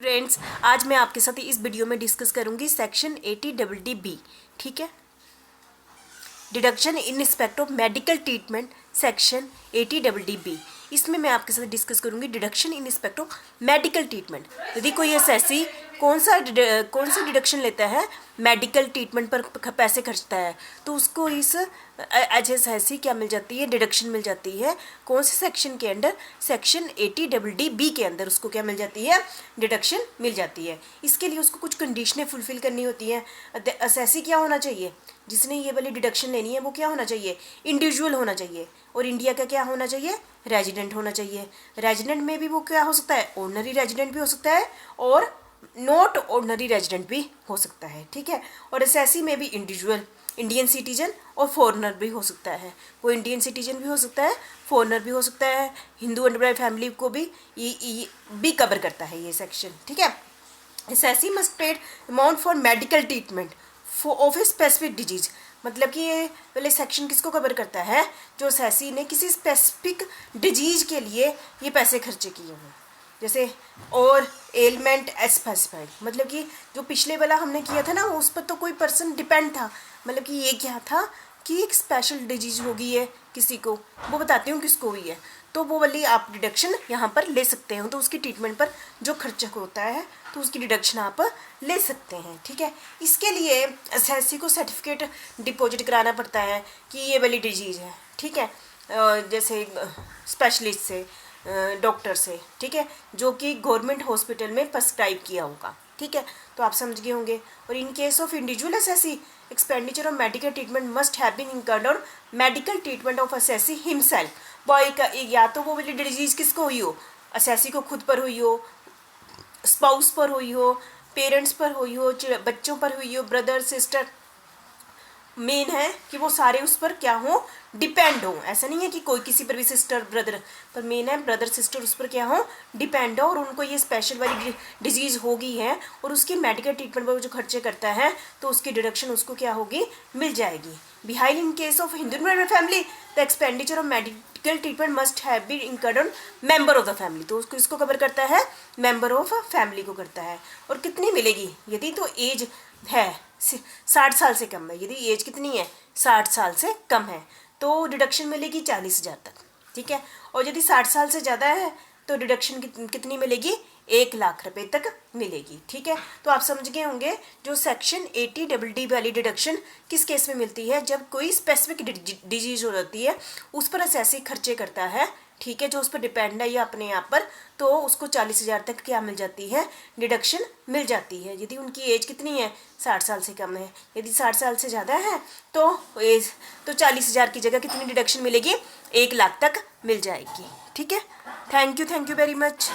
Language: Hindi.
फ्रेंड्स, आज मैं आपके साथ इस वीडियो में डिस्कस करूंगी सेक्शन 80DD ठीक है, deduction in respect of medical treatment section 80DD। इसमें मैं आपके साथ डिस्कस करूंगी deduction in respect of medical treatment. यदि कोई एसएससी कौन सी डिडक्शन लेता है, मेडिकल ट्रीटमेंट पर पैसे खर्चता है, तो उसको इस एचएसएससी क्या मिल जाती है, डिडक्शन मिल जाती है। कौन से सेक्शन के अंडर, सेक्शन 80DD के अंदर उसको क्या मिल जाती है, डिडक्शन मिल जाती है। इसके लिए उसको कुछ कंडीशनें फुलफिल करनी होती हैं। एसएससी क्या होना चाहिए, जिसने ये वाली डिडक्शन लेनी है वो क्या होना चाहिए, इंडिविजुअल होना चाहिए। और इंडिया का क्या होना चाहिए, रेजिडेंट होना चाहिए। रेजिडेंट में भी वो क्या हो सकता है, ऑर्डिनरी रेजिडेंट भी हो सकता है और नॉट ऑर्डिनरी रेजिडेंट भी हो सकता है, ठीक है। और एसएससी में भी इंडिविजुअल, इंडियन सिटीजन और फॉरेनर भी हो सकता है। वो इंडियन सिटीजन भी हो सकता है, फॉरेनर भी हो सकता है, हिंदू अंडरब्राइड फैमिली को भी ये भी कवर करता है ये सेक्शन, ठीक है। SSC must paid amount for medical treatment of a specific disease. मतलब कि ये पहले सेक्शन किसको कवर करता है, जो एसएससी ने किसी स्पेसिफिक डिजीज के लिए ये पैसे खर्चे किए हैं। जैसे और एलिमेंट स्पेसिफाइड, मतलब कि जो पिछले वाला हमने किया था ना, उस पर तो कोई पर्सन डिपेंड था। मतलब कि ये क्या था कि एक स्पेशल डिजीज होगी है किसी को, वो बताती हूँ किसको हुई है, तो वो वाली आप डिडक्शन यहाँ पर ले सकते हो। तो उसकी ट्रीटमेंट पर जो खर्चा होता है तो उसकी डिडक्शन आप ले सकते हैं, ठीक है। इसके लिए एसएससी को सर्टिफिकेट डिपॉजिट कराना पड़ता है कि ये वाली डिजीज़ है, ठीक है। जैसे स्पेशलिस्ट से, डॉक्टर से, ठीक है, जो कि गवर्नमेंट हॉस्पिटल में प्रिस्क्राइब किया होगा, ठीक है। तो आप समझ गए होंगे। और in case of individual assessee expenditure of medical treatment must have been incurred on medical treatment of assessee himself. Boy का या तो वो वाली डिजीज़ किसको हुई हो, एसएससी को खुद पर हुई हो, स्पाउस पर हुई हो, पेरेंट्स पर हुई हो, बच्चों पर हुई हो, ब्रदर सिस्टर, मेन है कि वो सारे उस पर क्या हो, डिपेंड हो। ऐसा नहीं है कि कोई किसी पर भी सिस्टर ब्रदर, पर मेन है ब्रदर सिस्टर उस पर क्या हो, डिपेंड हो, और उनको ये स्पेशल वाली डिजीज़ हो गई है और उसकी मेडिकल ट्रीटमेंट पर जो खर्चे करता है तो उसकी डिडक्शन उसको क्या होगी, मिल जाएगी। Behind in case of Hindu family the expenditure of medical treatment must have been incurred on member of the family. तो उसको इसको कवर करता है, मेंबर ऑफ फैमिली को करता है। और कितनी मिलेगी, यदि तो एज है 60 साल से कम है, यदि एज कितनी है 60 साल से कम है तो डिडक्शन मिलेगी 40,000 तक, ठीक है। और यदि 60 साल से ज़्यादा है तो डिडक्शन कितनी मिलेगी, 1 लाख रुपए तक मिलेगी, ठीक है। तो आप समझ गए होंगे जो सेक्शन 80DD वाली डिडक्शन किस केस में मिलती है, जब कोई स्पेसिफिक डिजीज हो जाती है उस पर एसएससी खर्चे करता है, ठीक है, जो उस पर डिपेंड है या अपने आप पर, तो उसको 40,000 तक क्या मिल जाती है, डिडक्शन मिल जाती है। यदि उनकी एज कितनी है, 60 साल से कम है। यदि 60 साल से ज़्यादा है तो एज तो 40,000 की जगह कितनी डिडक्शन मिलेगी, 1 लाख तक मिल जाएगी, ठीक है। Thank you very much.